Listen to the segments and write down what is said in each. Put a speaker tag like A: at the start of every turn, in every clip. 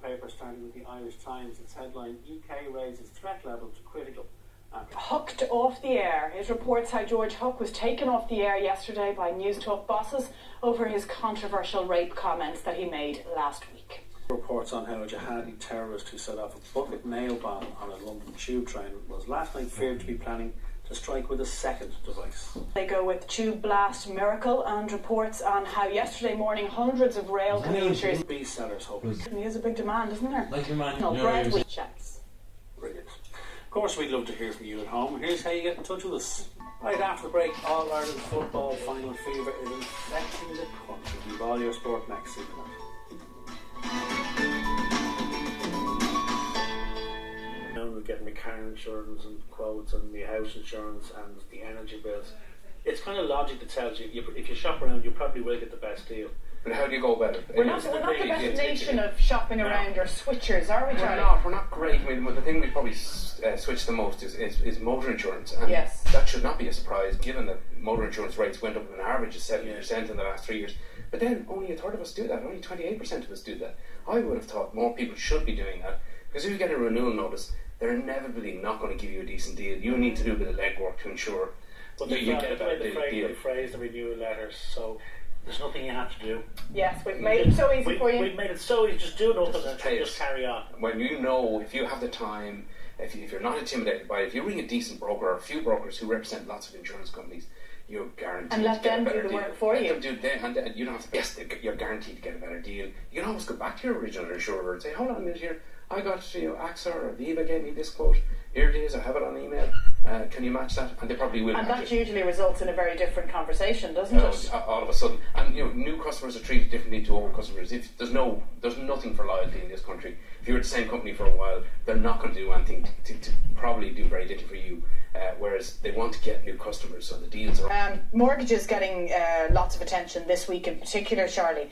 A: paper, starting with the Irish Times. Its headline, UK raises threat level to critical.
B: Hooked off the air. It reports how George Hook was taken off the air yesterday by News Talk bosses over his controversial rape comments that he made last week.
A: Reports on how a jihadi terrorist who set off a bucket nail bomb on a London tube train was last night feared to be planning to strike with a second device.
B: They go with tube blast miracle and reports on how yesterday morning hundreds of rail commuters...
A: Beast sellers hoping.
B: There's a big demand, isn't there?
C: Like your man.
B: No, bread with checks.
A: Brilliant. Of course, we'd love to hear from you at home. Here's how you get in touch with us. Right after the break, All Ireland football final fever is infecting the country. We've all your sport next season. We're getting the car insurance and quotes and the house insurance and the energy bills. It's kind of logic that tells you if you shop around, you probably will get the best deal.
D: But how do you go about it?
B: We're not the best nation of shopping around or switchers, are we, Charlie?
D: We're not great. I mean, the thing we probably switch the most is motor insurance. And
B: yes.
D: That should not be a surprise, given that motor insurance rates went up an average of 70% in the last 3 years. But then only a third of us do that. Only 28% of us do that. I would have thought more people should be doing that. Because if you get a renewal notice, they're inevitably not going to give you a decent deal. You need to do a bit of legwork to ensure
A: but
D: you get a better deal.
A: They phrase the renewal letters, so there's nothing you have to do.
B: Yes, we've made it so easy for you.
A: We've made it so easy. Just do it up and just carry on.
D: When you know, if you have the time, if you're not intimidated by it, if you ring a decent broker or a few brokers who represent lots of insurance companies, you're guaranteed
B: and let
D: to get
B: them
D: a better
B: do the
D: deal.
B: work for you.
D: Let them do and you don't have to. Yes, you're guaranteed to get a better deal. You can always go back to your original insurer and say, "Hold on a minute here. I got AXA or Aviva gave me this quote. Here it is. I have it on email. Can you match that?" And they probably will.
B: And that usually results in a very different conversation, doesn't it?
D: All of a sudden, and new customers are treated differently to old customers. If there's nothing for loyalty in this country. If you're at the same company for a while, they're not going to do anything to probably do very little for you. Whereas they want to get new customers, so the deals are.
B: Mortgages getting lots of attention this week in particular, Charlie.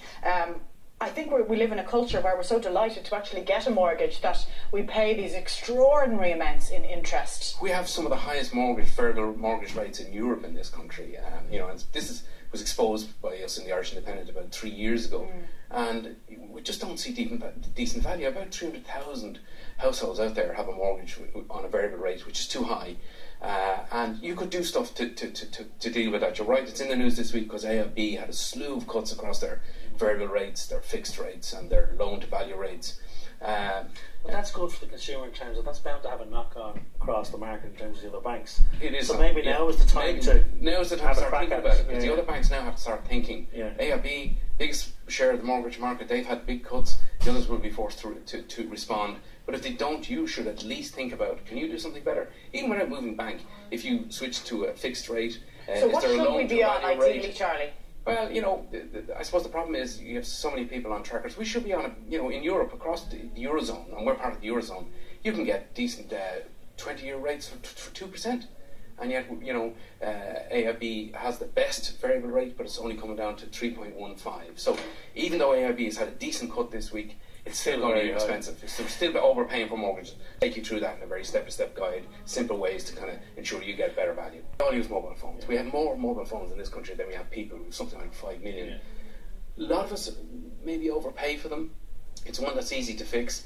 B: I think we live in a culture where we're so delighted to actually get a mortgage that we pay these extraordinary amounts in interest.
D: We have some of the highest variable mortgage rates in Europe in this country. And this was exposed by us in the Irish Independent about 3 years ago. And we just don't see decent value. About 300,000 households out there have a mortgage on a variable rate, which is too high. And you could do stuff to deal with that. You're right, it's in the news this week because AIB had a slew of cuts across their variable rates, their fixed rates and their loan to value rates.
A: But that's good for the consumer in terms of that's bound to have a knock on across the market in terms of the other banks.
D: It is.
A: So maybe now is the time to
D: start thinking about it. Because the other banks now have to start thinking.
A: Yeah.
D: AIB, biggest share of the mortgage market, they've had big cuts. The others will be forced to respond. But if they don't, you should at least think about, can you do something better? Even without moving bank, if you switch to a fixed rate.
B: So what should we be on ideally, Charlie?
D: Well, I suppose the problem is you have so many people on trackers. We should be on, in Europe, across the Eurozone, and we're part of the Eurozone, you can get decent 20-year rates for 2%. And yet, AIB has the best variable rate, but it's only coming down to 3.15. So even though AIB has had a decent cut this week, it's still going to be expensive. So we're still overpaying for mortgages. Take you through that in a very step-by-step guide, simple ways to kind of ensure you get better value. We all use mobile phones. We have more mobile phones in this country than we have people. We've something like 5 million. Yeah. A lot of us maybe overpay for them. It's one that's easy to fix.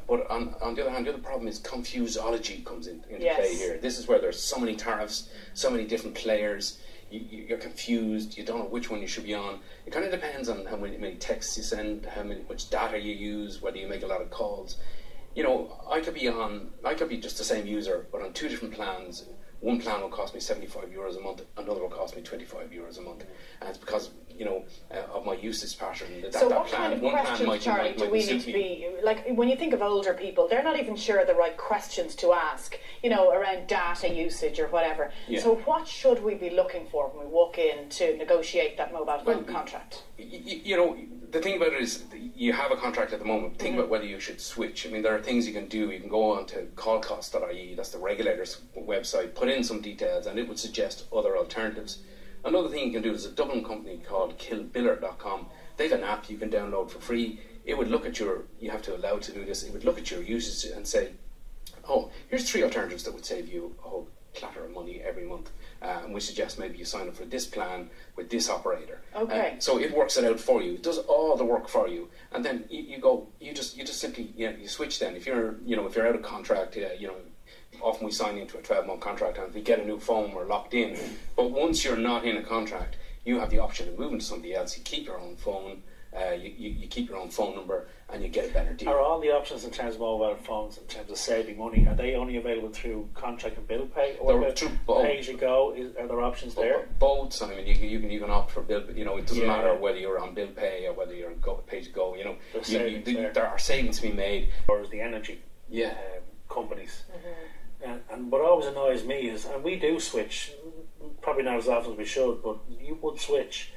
D: But on the other hand, the other problem is confuseology comes into play here. This is where there's so many tariffs, so many different players. You're confused. You don't know which one you should be on. It kind of depends on how many texts you send, much data you use, whether you make a lot of calls. I could be just the same user, but on two different plans. One plan will cost me €75 a month, another will cost me €25 a month, and it's because of my usage pattern.
B: So what kind of questions, Charlie, do we need to be, like when you think of older people, they're not even sure the right questions to ask, around data usage or whatever. Yeah. So what should we be looking for when we walk in to negotiate that mobile phone contract?
D: The thing about it is you have a contract at the moment. Think about whether you should switch. I mean, there are things you can do. You can go on to callcost.ie, that's the regulator's website, put in some details and it would suggest other alternatives. Another thing you can do is a Dublin company called killbiller.com. They have an app you can download for free. It would look at you have to allow to do this, it would look at your usage and say, oh, here's 3 alternatives that would save you clatter of money every month. And we suggest maybe you sign up for this plan with this operator.
B: Okay.
D: So it works it out for you. It does all the work for you, and then you just simply you switch. Then if you're out of contract, often we sign into a 12-month contract, and if we get a new phone, we're locked in. But once you're not in a contract, you have the option of moving to somebody else. You keep your own phone. You keep your own phone number, and you get a better deal.
A: Are all the options in terms of mobile phones, in terms of saving money, are they only available through contract and bill pay, or pay as you go? Are there options there?
D: Both, Simon. You can even opt for bill. It doesn't matter whether you're on bill pay or whether you're on pay to go. There are savings to be made.
A: Or is the energy companies? And what always annoys me is, and we do switch, probably not as often as we should, but you would switch.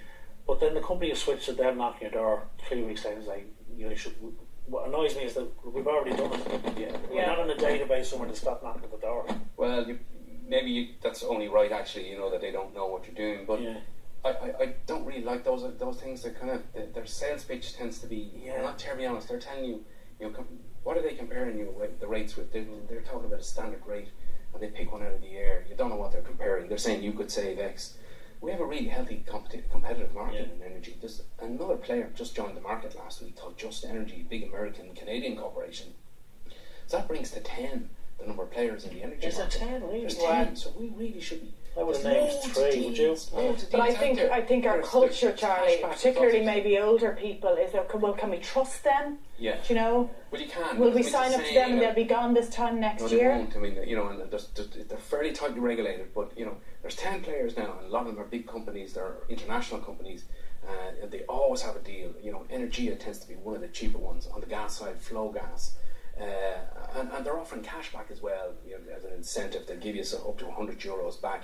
A: But then the company you switch to them knocking your door 3 weeks later and say, you should. What annoys me is that we've already done it. We're not on a database somewhere to stop knocking at the door.
D: Well, maybe that's only right, actually, that they don't know what you're doing. But I don't really like those things that kind of, their sales pitch tends to be, they're not terribly honest. They're telling you, what are they comparing the rates with? They're talking about a standard rate, and they pick one out of the air. You don't know what they're comparing. They're saying you could save X. We have a really healthy competitive market in energy. There's another player just joined the market last week called Just Energy, big American Canadian corporation. So that brings to 10 the number of players in the energy market.
A: Is there 10 really?
D: There's 10, so we really should be.
A: I would have named 3, would you?
B: But I think our culture, Charlie, particularly maybe older people, is that can we trust them?
D: Yeah.
B: Do you know?
D: Well, you can.
B: Will we sign up to them and they'll be gone this time next year?
D: They won't. I mean, and they're fairly tightly regulated. But there's 10 players now, and a lot of them are big companies. They're international companies, and they always have a deal. Energia tends to be one of the cheaper ones on the gas side. Flow Gas. And they're offering cash back as well, as an incentive. They'll give you up to €100 back.